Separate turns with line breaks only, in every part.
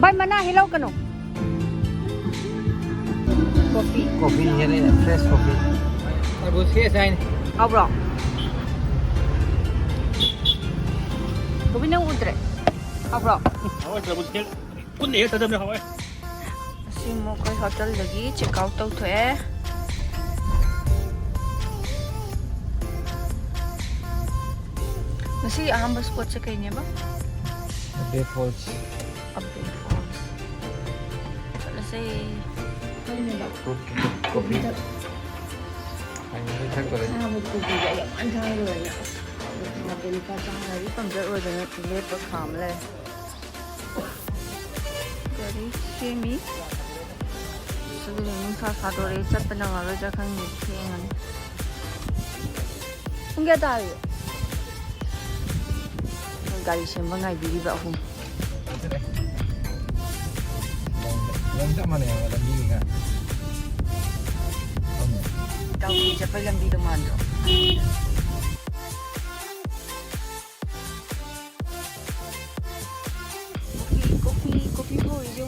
Bay mana hello kano? Coffee.
Coffee here is fresh coffee. Bagus ke sign?
How bro? Coffee nang utre. How bro?
Hawai bagus ke? Kun ni tadam na hawai.
Si mo kay hotel lagi check out tau thoe. Masih aham spot sa kay niya ba?
Bay Falls.
Update Falls. Let's say
Coffee. Anh mới thắc rồi.
coffee vậy ăn thay rồi nhá. Mà bên ta trong này tầm giờ rồi nó lết vào khám lên. Jadi semi. Sebelum satu riset pendengar aja kan ngitingan. Enggak tahu. Gali sembang ngai biri bahu.
Yang tak mana yang ada bini kan?
Tahu siapa yang di depan tu? Kopi boy je.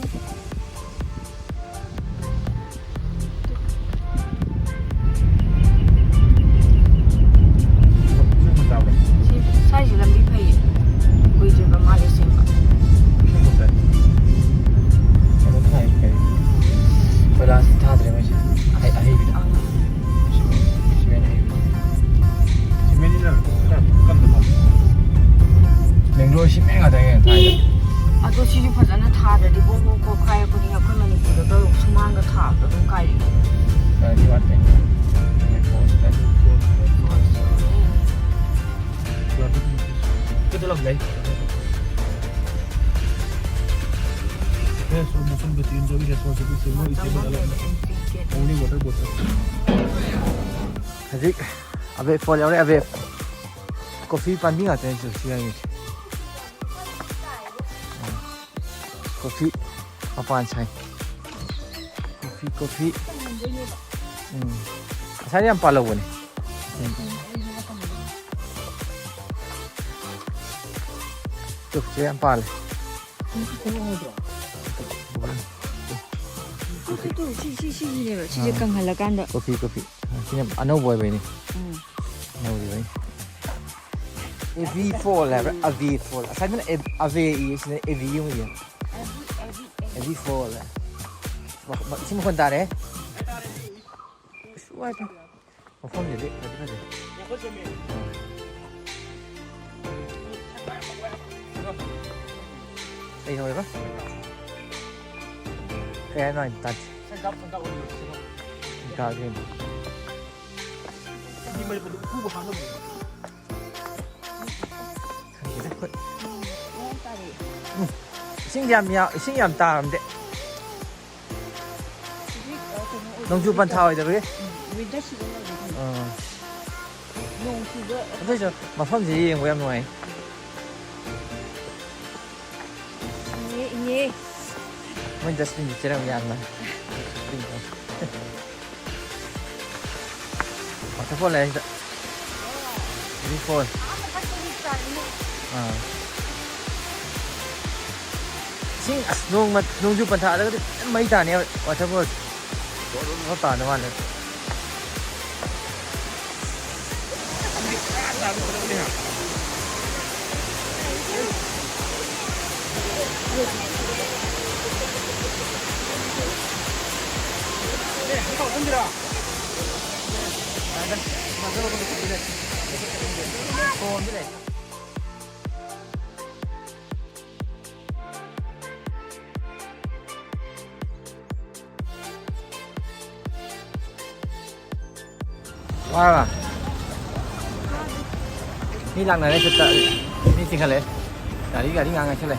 Saya jalan di pay. Boy je bermalas sembang.
Kalau tak hay pada start dia macam hay bida.
Semen ni lah. Kan tu.
Mango ship enggak ada yang Thai.
Aduh sih fazana thada di bongo ko kaya ko ni akoi Manipur da sumanga thada dum kai.
Di mana? Bay Falls.
Kita lah guys. Yes, musim betul jadi responsibility semua isi dalam. Only water bottle.
Hazik, Bay Falls yang ni Bay. Coffee panding ada yang siang ni. Coffee apaan saya? Coffee. Saya yang palau ni. Tuh, saya yang palau.
Kopi tu si ni lo, si kang halakan dah.
Coffee. Sini anu boy ni. Anu boy. AV4 lah, AV4. Saya mana AV sini AV yung dia. AV4 lah. Sini pun tak ada. Suai tu. Phone jadi, tadi. Đây thôi bác. Cái này tạt.
Sangkap orang.
Cao thêm.
Di mana pun aku bahan tu.
Sinh nhầm ta làm đấy. Nông chu ban thao rồi đấy. Bây giờ mà phong gì của em ngoài.
Ini.
Mình just mình chơi làm mà. Waterfall lah. Waterfall. Sing nung ju pantha da mai ta ne waterfall. Nó tàn nó này. Wow. Ni lang na kita ni tinggal le. Gari ngang sila.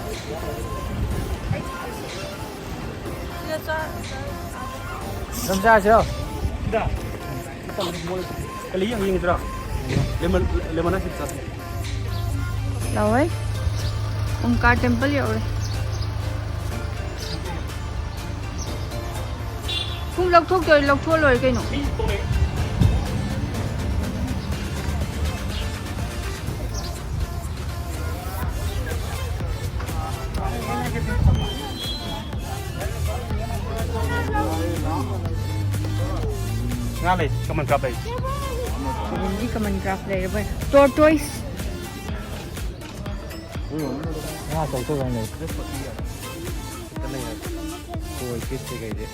Làm sao chưa?
Dah. Kita boleh kali yang ini terang. Lemon nasi satu.
Đâu ấy? Omkar Temple vậy rồi. Không lọc thuốc rồi cái nọ.
Ngalih, kaman kapay.
Hindi ka man craft later ba? Tortoise.
Chậu tôi vào này. Cái này là cùi cái gì vậy?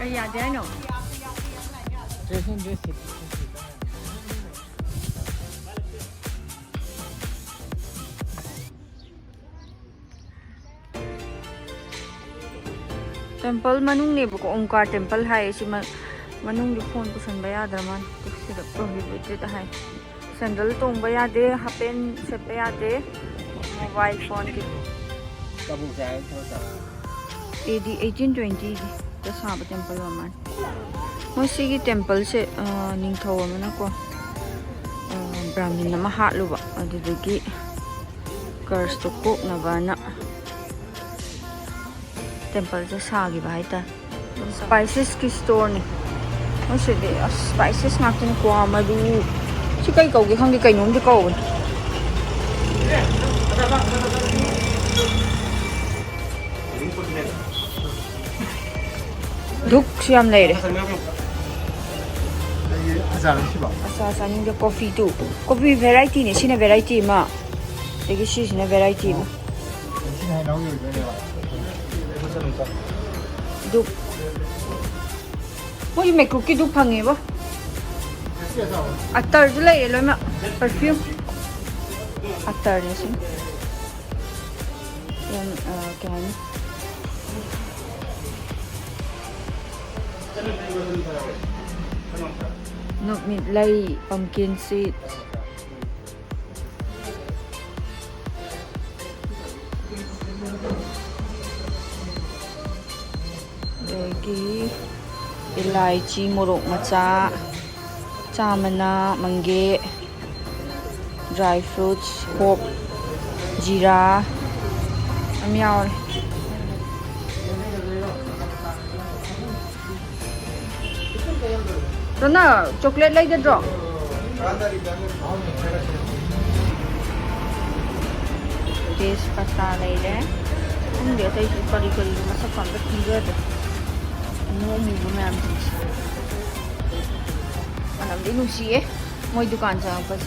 Kaya din no. Temple manung ne ko Omkar temple hai si manung di phone pusan baya draman sida prohibited hai sandal tong baya de happen se baya de mobile phone ki
Kamu saya terus.
AD 1820 the Saba temple man mo sigi temple se ningthaw amana ko brahmin na mahalo ba adudagi curse to cook na bana temple se sagi ba ita spices ki store ni mo se de spices ngatin ko amadu si kai kau gi khang gi kai nom de kau duk siam lai re asa sa ning de coffee tu coffee variety ni sine variety ma de si sine variety ma duk mo yi make cookie duk phange ba attar ju lai lo ma perfume attar ni sin yan kan no midlay pumpkin seed lagi ilaichi morok macha chamana mangge dry fruits hop jira amyaw Rona, chocolate like that draw. Taste pasta like that. Không để thấy cái curry mà sắp còn rất nhiều rồi. Mua mì của mẹ mình. Mà làm đi nusi ấy. Mỗi dukaan sang pas.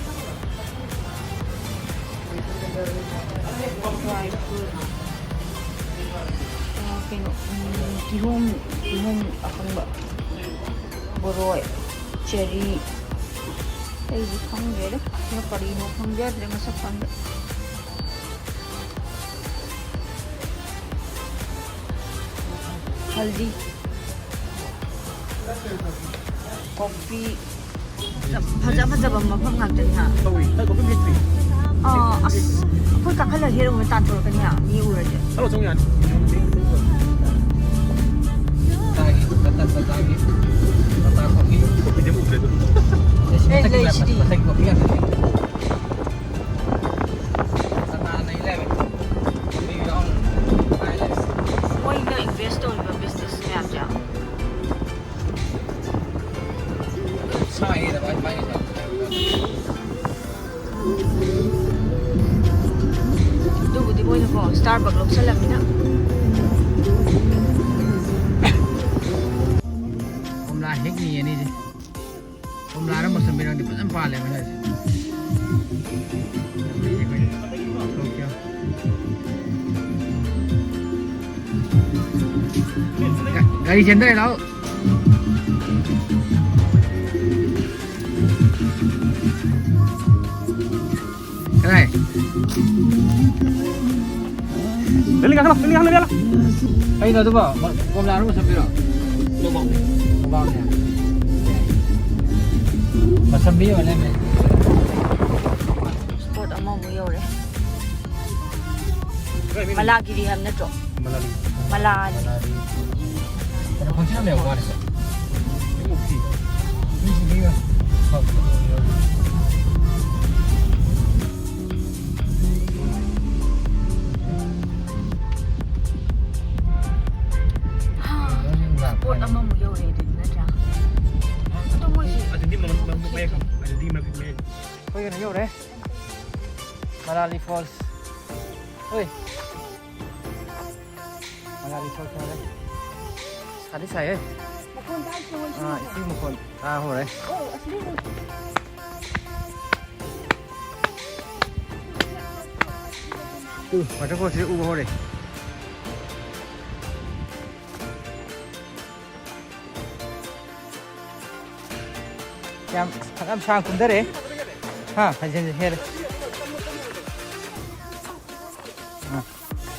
Dry fruit. Okay no. Kihom akan ba. Boroi, cherry, đây thì không dễ đó, nó có đi nó không dễ để mà sắp ăn được. Haldi, coffee, phật bầm mà không ngạc chân hả? Phơi cả hai lần hết rồi mới tàn rồi cái nhà, nhiều rồi chứ.
Hello, Trung Yan.
Why you invest on your business map ja? Dugu di boy ko Starbucks lok salam na.
Omla hek ni ani ji. Omla ra masam birang di pasam pale ma hai. Gari chendra hai lao. Cái
Lili kan lah.
Ay na to ba? Omla ra masam birang.
Lobang.
Omla niya. Masam birang wala me.
Sport amo mo yore. Malagi di ham na to.
Malali.
Malali.
Pero kung sino may ugali sa?
Okay.
Ini sige.
Sport amo mo yore din na.
ꯌꯧꯔꯦ ꯃꯅꯥꯂꯤ falls ꯍꯣꯏ ꯃꯅꯥꯂꯤ falls ꯌꯧꯔꯦ ꯁꯥꯗꯤ ꯁꯥꯏꯍꯦ ꯏꯁꯤꯡ ꯃꯈꯣꯟ ꯍꯧꯔꯦ ꯋꯥꯇꯔꯐꯣꯜꯁꯤ ꯎꯕ ꯍꯧꯔꯦ ꯌꯥꯝ ꯁꯥꯡ ꯀꯨꯝꯊꯔꯦ ꯍꯟꯖꯤꯟ ꯍꯦꯜꯂꯦ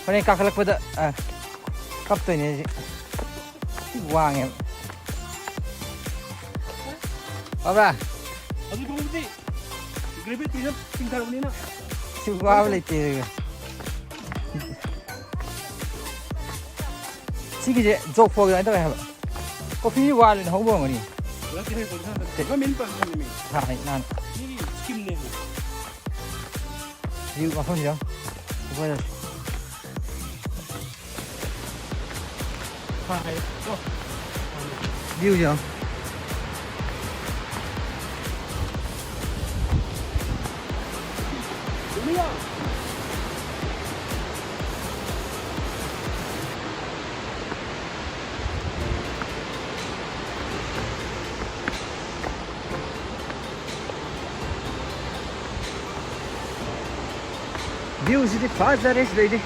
ꯍꯣꯔꯦꯟ ꯀꯥꯈꯠꯂꯛꯄꯗ ꯀꯞꯇꯣꯏꯅꯦ ꯋꯥꯡꯉꯦꯕ ꯋꯥꯕ꯭ꯔꯥ
ꯑꯗꯨꯒꯨꯝꯕꯗꯤ ꯒ꯭ꯔꯦꯚꯤꯇꯤꯅ ꯆꯤꯡꯊꯔꯕꯅꯤꯅ
ꯁꯤ ꯋꯥꯕ ꯂꯩꯇꯦ ꯁꯤꯒꯤꯁꯦ ꯖꯣꯛ ꯐꯣꯜ ꯑꯗꯨꯃꯥꯏꯅ ꯇꯧꯋꯦ ꯍꯥꯏꯕ ꯀꯣꯐꯤ ꯋꯥꯜꯅ ꯍꯧꯕ ꯑꯃꯅꯤ ꯃꯐꯝꯁꯤ ꯌꯥꯎ ꯚ꯭ꯌꯨꯁꯤ ꯌꯥꯎ Views fazla resmeydi.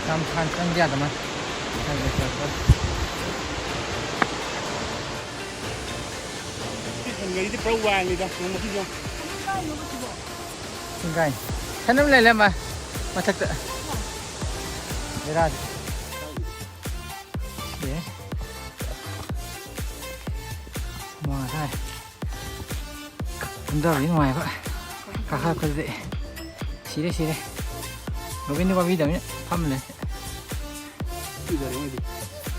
Tam kansan geldi ama.
Người đi pro vàng đi đâu, không có gì đâu.
Xin cay. Thế nó lên mà thật tự. Để ra. Để. Ngoài đây. Chúng ta ở bên ngoài vậy. Cả hai con dễ. Xí đây. Ở bên qua video nhé. Thăm này.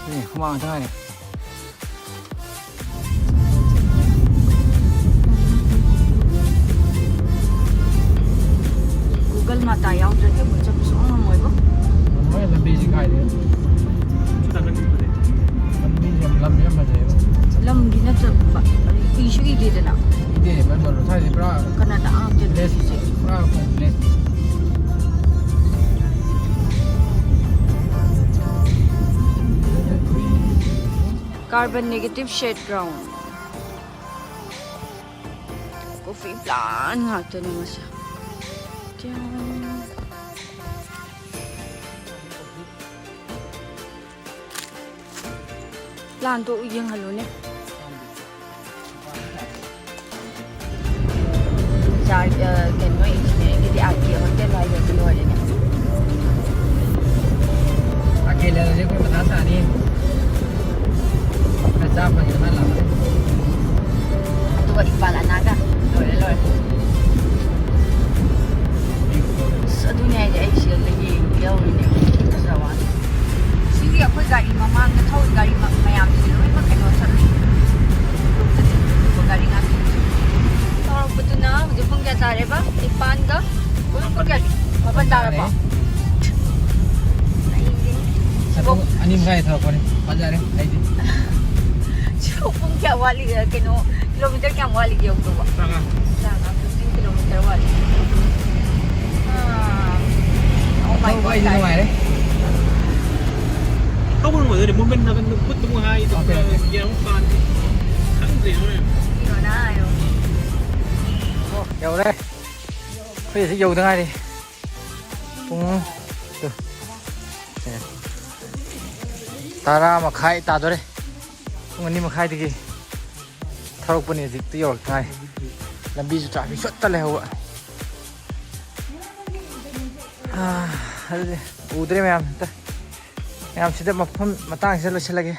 Đây, không ăn thế này.
Mata yaudırınca bu çok sonra mı oldu?
Mới là basic ai đấy.
Chúng ta cần đi đấy.
Làm gì mà vậy?
Làm gì nó chậm vậy? Ý số gì thế nào?
Ý thế mà nó thay thì bra.
Canada ăn trên đấy gì?
Bra không lên.
Carbon negative shade ground. Coffee plant ngạc cho nên mà sao? Lan tụ yên hả luôn nè. Sao cái nói cái ác kia hơn cái loại được rồi đấy nè.
Ác kia là cái con bắt ta đi. Cái sao mà cái này làm đấy.
Tụ cái pala naga. Rồi. Adunya ay siya lagi yaw ni Sawan. Sige ako gari mamang na thau gari mayam sila ay magkano sa rin. Gari nga. Tawag po ito na, di pong gatare ba? Ipan ka? Ulang po gari. Mapandara pa.
Anim kaya thaw ko ni. Pajare ay di.
So pong kya wali kino kilometer kya wali yaw to ba? Sanga 15 kilometer wali. Oh my god.
Đi ngoài đấy.
Không có người để muốn bên nào bên phút tung hai rồi kia không còn khẳng gì nữa.
Rồi na rồi.
Dầu đây. Bây giờ sẽ dầu thứ hai đi. Cũng từ. Tara mà khai ta rồi đấy. Không anh đi mà khai thì gì. Thao quân này dịch tới dầu thứ hai. Làm bi trả bị xuất ta leo ạ. ꯎꯗ꯭ꯔꯦ ꯃꯌꯥꯝ ꯁꯤꯗ ꯃꯐꯝ ꯃꯇꯥꯡꯁꯤꯗ ꯂꯣꯏꯁꯤꯜꯂꯒꯦ